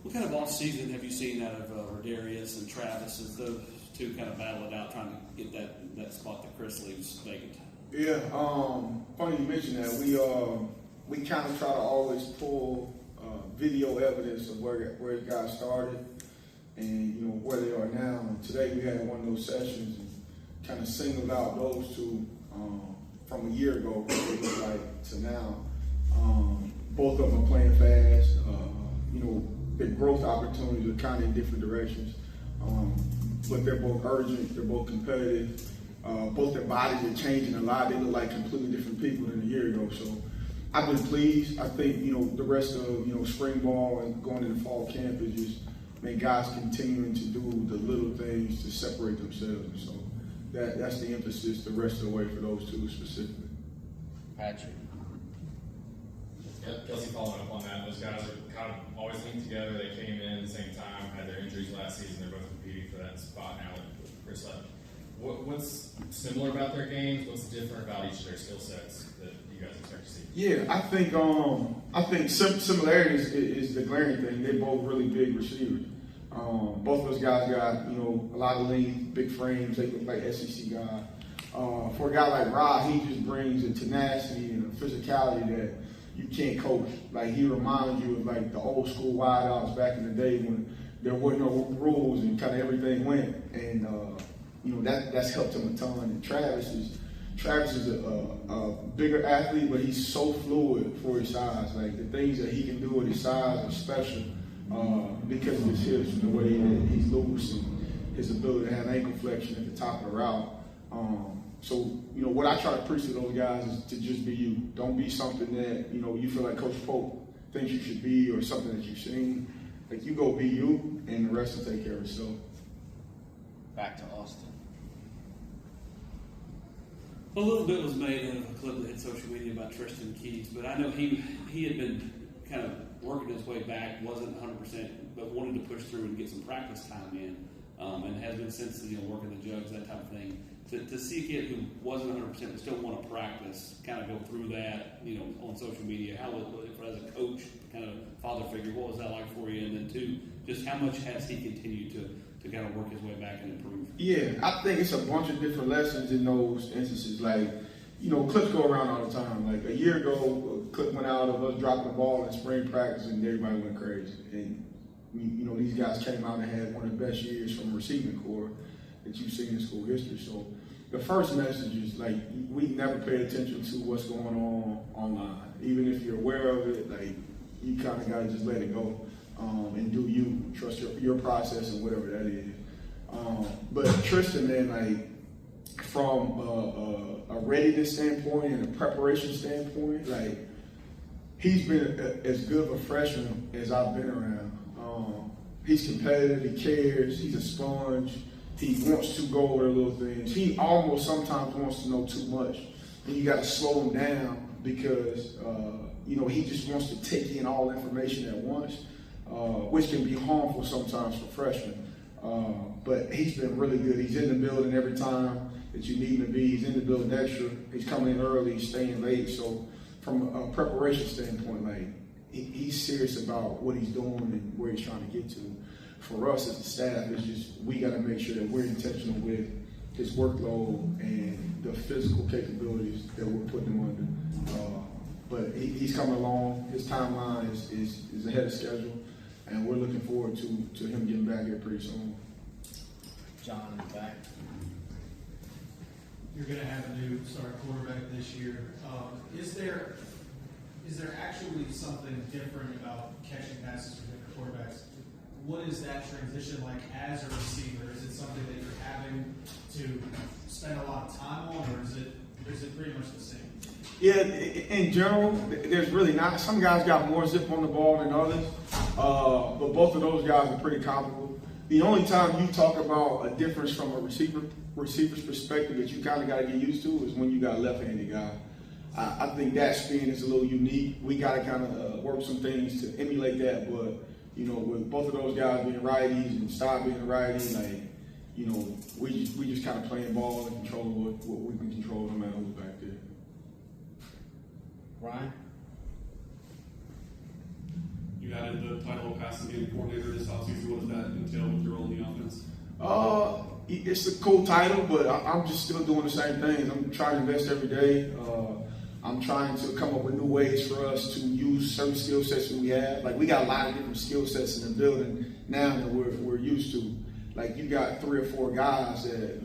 What kind of off season have you seen out of Rodarius and Travis as those two kind of battle it out, trying to get that spot that Chris leaves vacant? Yeah, funny you mentioned that. We kind of try to always pull video evidence of where guys started and where they are now. And today we had one of those sessions and kind of singled out those two from a year ago, what they look like to now. Both of them are playing fast. Their growth opportunities are kind of in different directions, but they're both urgent. They're both competitive. Both their bodies are changing a lot. They look like completely different people than a year ago. So I've been pleased. I think the rest of spring ball and going into fall camp is just guys continuing to do the little things to separate themselves. And so that's the emphasis the rest of the way for those two specifically. Patrick. Yep, Kelsey, following up on that, those guys are kind of always linked together. They came in at the same time, had their injuries last season. They're both competing for that spot now with Chris left. What's similar about their games? What's different about each of their skill sets that you guys expect to see? Yeah, I think similarities is the glaring thing. They're both really big receivers. Both of those guys got a lot of length, big frames. They look like SEC guys. For a guy like Rod, he just brings a tenacity and a physicality that you can't coach. Like, he reminds you of like the old school wideouts back in the day when there weren't no rules and kind of everything went. And that's helped him a ton. And Travis is a bigger athlete, but he's so fluid for his size. Like, the things that he can do with his size are special because of his hips and the way he's loose and his ability to have ankle flexion at the top of the route. So what I try to preach to those guys is to just be you. Don't be something that you feel like Coach Pope thinks you should be, or something that you've seen. Like, you go be you, and the rest will take care of itself. Back to Austin. A little bit was made of a clip that hit social media about Tristan Keys, but I know he had been kind of working his way back, wasn't 100%, but wanted to push through and get some practice time in, and has been since working the jugs, that type of thing. To see a kid who wasn't 100% but still want to practice, kind of go through that, on social media, how as a coach, kind of father figure, what was that like for you? And then two, just how much has he continued to kind of work his way back and improve? Yeah, I think it's a bunch of different lessons in those instances. Like, clips go around all the time. Like, a year ago, a clip went out of us dropping the ball in spring practice and everybody went crazy. And, these guys came out and had one of the best years from a receiving core that you've seen in school history. So the first message is, like, we never pay attention to what's going on online. Even if you're aware of it, like, you kind of got to just let it go and do you. Trust your process and whatever that is. But Tristan, man, like, from a readiness standpoint and a preparation standpoint, like, he's been as good of a freshman as I've been around. He's competitive, he cares, he's a sponge, he wants to go over the little things. He almost sometimes wants to know too much. And you got to slow him down because, he just wants to take in all information at once, which can be harmful sometimes for freshmen. But he's been really good. He's in the building every time that you need him to be. He's in the building extra. He's coming in early, he's staying late. So from a preparation standpoint, like, he's serious about what he's doing and where he's trying to get to. For us as a staff, it's just, we got to make sure that we're intentional with his workload and the physical capabilities that we're putting him under. But he's coming along. His timeline is ahead of schedule, and we're looking forward to him getting back here pretty soon. John in the back. You're going to have a new starting quarterback this year. Is there actually something different about catching passes from different quarterbacks? What is that transition like as a receiver? Is it something that you're having to spend a lot of time on, or is it pretty much the same? Yeah, in general, there's really not. Some guys got more zip on the ball than others, but both of those guys are pretty comparable. The only time you talk about a difference from a receiver's perspective that you kind of got to get used to is when you got a left-handed guy. I think that spin is a little unique. We got to kind of work some things to emulate that, but with both of those guys being righties and Stott being a righty, like, we just kind of playing ball and control what we can control no matter who's back there. Ryan? You got added the title of passing game coordinator this offseason. What does that entail with your role in the offense? It's a cool title, but I'm just still doing the same things. I'm trying to invest every day. I'm trying to come up with new ways for us to use certain skill sets that we have. Like, we got a lot of different skill sets in the building now that we're used to. Like, you got 3 or 4 guys that,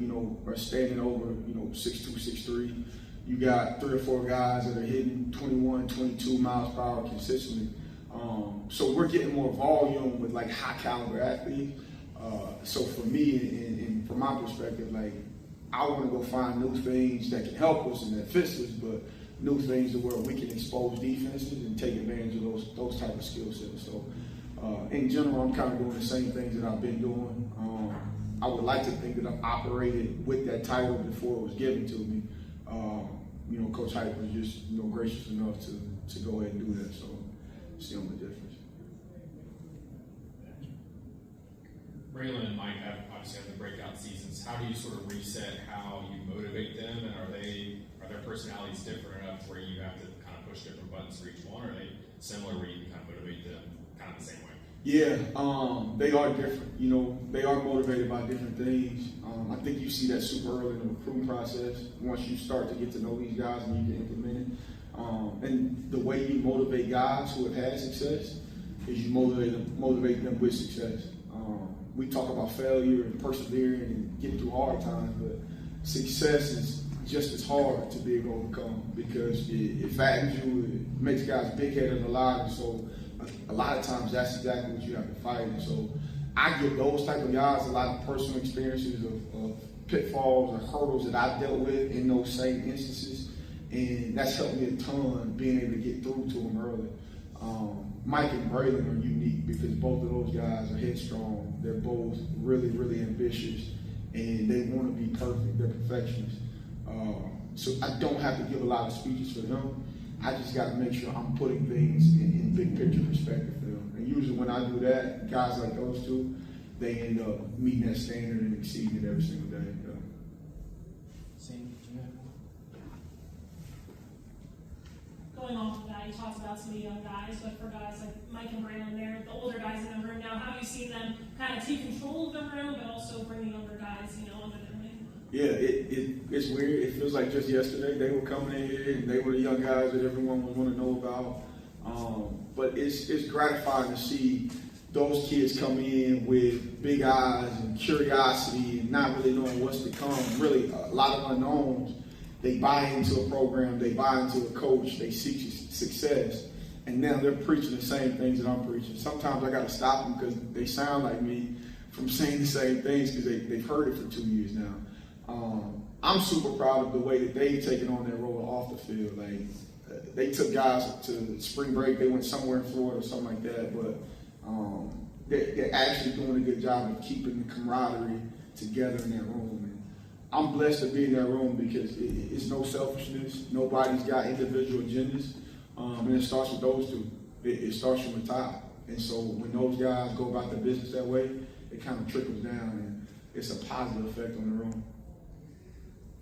are standing over, 6'2", 6'3". You got 3 or 4 guys that are hitting 21, 22 miles per hour consistently. So we're getting more volume with, like, high caliber athletes. So for me, and from my perspective, like, I want to go find new things that can help us and that fits us, but new things where we can expose defenses and take advantage of those type of skill sets. So in general, I'm kind of doing the same things that I've been doing. I would like to think that I've operated with that title before it was given to me. Coach Hype was just gracious enough to go ahead and do that. So see the difference. Braylon and Mike obviously have the breakout seasons. How do you sort of reset how you motivate them, and are their personalities different enough where you have to kind of push different buttons for each one, or are they similar where you can kind of motivate them kind of the same way? Yeah, they are different. They are motivated by different things. I think you see that super early in the recruiting process. Once you start to get to know these guys and you can implement it, and the way you motivate guys who have had success is you motivate them with success. We talk about failure and persevering and getting through hard times, but success is just as hard to be able to overcome because it fattens you, it makes guys big-headed and alive, and so a lot of times that's exactly what you have to fight. And so I give those type of guys a lot of personal experiences of pitfalls or hurdles that I've dealt with in those same instances, and that's helped me a ton being able to get through to them early. Mike and Braylon are unique because both of those guys are headstrong. They're both really, really ambitious, and they want to be perfect. They're perfectionists. So I don't have to give a lot of speeches for them. I just got to make sure I'm putting things in big picture perspective for them. And usually when I do that, guys like those two, they end up meeting that standard and exceeding it every single day. Going off of that, you talked about some of the young guys, but for guys like Mike and Braylon there, the older guys in the room now, how have you seen them kind of take control of the room, but also bring the younger guys, under their wing? Yeah, it's weird. It feels like just yesterday they were coming in here and they were the young guys that everyone would want to know about. But it's gratifying to see those kids come in with big eyes and curiosity and not really knowing what's to come. Really, a lot of unknowns. They buy into a program, they buy into a coach, they seek success, and now they're preaching the same things that I'm preaching. Sometimes I got to stop them because they sound like me from saying the same things because they've heard it for 2 years now. I'm super proud of the way that they've taken on their role off the field. Like they took guys to spring break, they went somewhere in Florida or something like that, but they're actually doing a good job of keeping the camaraderie together in that room. I'm blessed to be in that room because it's no selfishness. Nobody's got individual agendas. And it starts with those two. It starts from the top. And so when those guys go about their business that way, it kind of trickles down and it's a positive effect on the room.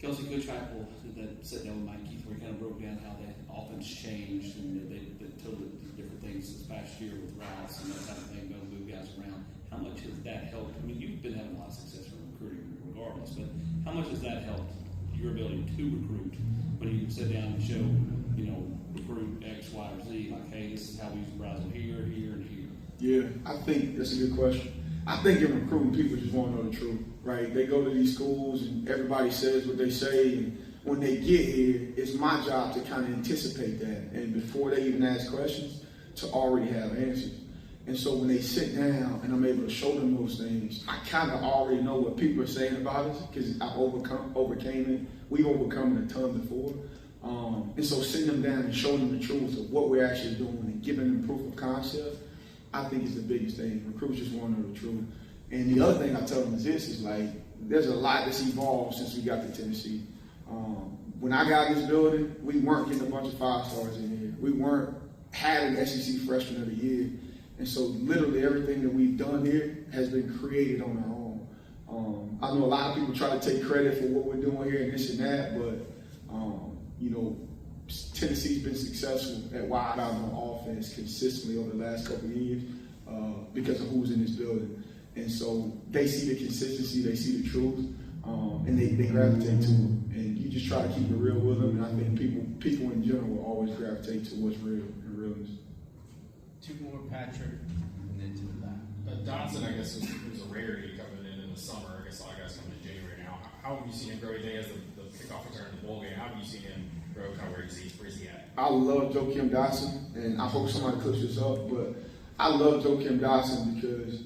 Kelsey, Coach Heupel did that sit down with Mike Keith where he kind of broke down how the offense changed and they totally different things this past year with routes and that kind of thing, going to move guys around. How much has that helped? I mean, you've been having a lot of success from recruiting regardless, but how much has that helped your ability to recruit when you sit down and show, recruit X, Y, or Z, like, hey, this is how we use Brazil here, here, and here? Yeah, I think that's a good question. I think in recruiting, people just want to know the truth, right? They go to these schools and everybody says what they say, and when they get here, it's my job to kind of anticipate that, and before they even ask questions, to already have answers. And so when they sit down and I'm able to show them those things, I kind of already know what people are saying about us because I overcame it. We've overcome it a ton before. And so sitting them down and showing them the truth of what we're actually doing and giving them proof of concept, I think is the biggest thing. Recruits just want to know the truth. And the other thing I tell them is this, is like, there's a lot that's evolved since we got to Tennessee. When I got in this building, we weren't getting a bunch of 5-stars in here. We weren't having SEC Freshman of the Year. And so literally everything that we've done here has been created on our own. I know a lot of people try to take credit for what we're doing here and this and that, but Tennessee's been successful at wide out on offense consistently over the last couple of years because of who's in this building. And so they see the consistency, they see the truth, and they gravitate to it. And you just try to keep it real with them, and I think people in general will always gravitate to what's real and realness. Two more, Patrick, and then to the back. Dotson, I guess, was a rarity coming in the summer. I guess a lot of guys coming in January now. How have you seen him grow today as the kickoff return in the bowl game? How have you seen him grow? Kind of where is he at? I love Joakim Dotson, and I hope somebody clips this up, but I love Joakim Dotson because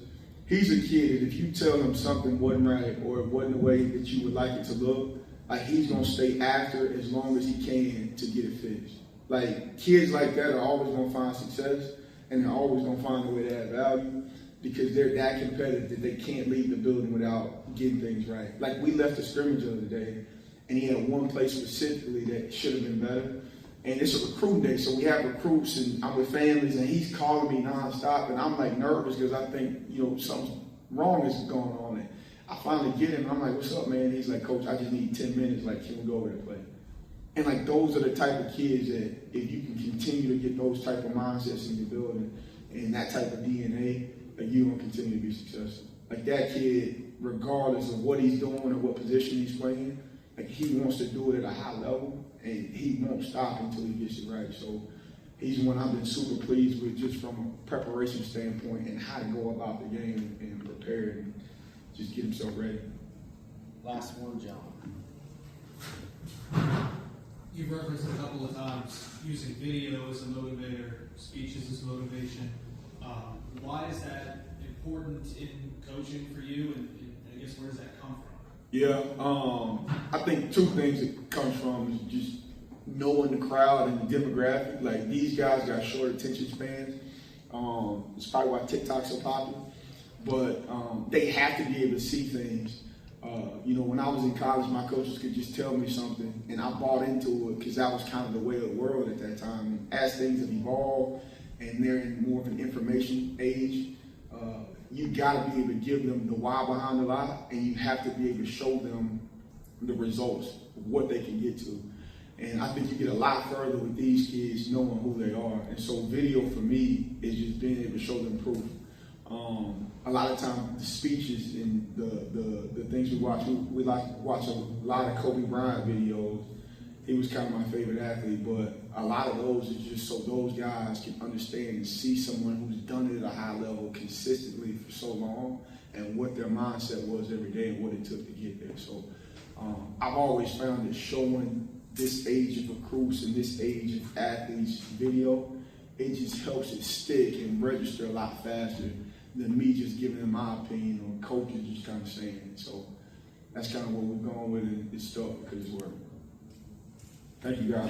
he's a kid that if you tell him something wasn't right or it wasn't the way that you would like it to look, like he's gonna stay after as long as he can to get it fixed. Like kids like that are always gonna find success, and they're always gonna find a way to add value because they're that competitive that they can't leave the building without getting things right. Like we left the scrimmage the other day, and he had one place specifically that should have been better. And it's a recruiting day, so we have recruits, and I'm with families, and he's calling me nonstop, and I'm like nervous because I think, something wrong is going on. And I finally get him, and I'm like, what's up, man? He's like, Coach, I just need 10 minutes. Like, can we go over there and play? And like, those are the type of kids that if you can continue to get those type of mindsets in your building and that type of DNA, like you're going to continue to be successful. Like that kid, regardless of what he's doing or what position he's playing, like he wants to do it at a high level, and he won't stop until he gets it right. So he's one I've been super pleased with just from a preparation standpoint and how to go about the game and prepare and just get himself ready. Last one, John. You've referenced a couple of times using video as a motivator, speeches as motivation. Why is that important in coaching for you, and I guess where does that come from? Yeah, I think two things it comes from is just knowing the crowd and the demographic. Like these guys got short attention spans. It's probably why TikTok's so popular. But they have to be able to see things. When I was in college, my coaches could just tell me something, and I bought into it because that was kind of the way of the world at that time. And as things have evolved and they're in more of an information age, you got to be able to give them the why behind the lie, and you have to be able to show them the results of what they can get to. And I think you get a lot further with these kids knowing who they are. And so video for me is just being able to show them proof. A lot of times the speeches and the things we watch to watch a lot of Kobe Bryant videos. He was kind of my favorite athlete, but a lot of those is just so those guys can understand and see someone who's done it at a high level consistently for so long and what their mindset was every day and what it took to get there. So I've always found that showing this age of recruits and this age of athletes video, it just helps it stick and register a lot faster than me just giving them my opinion or coaches just kind of saying it. So that's kind of what we're going with, and it's stuff because it's working. Thank you, guys.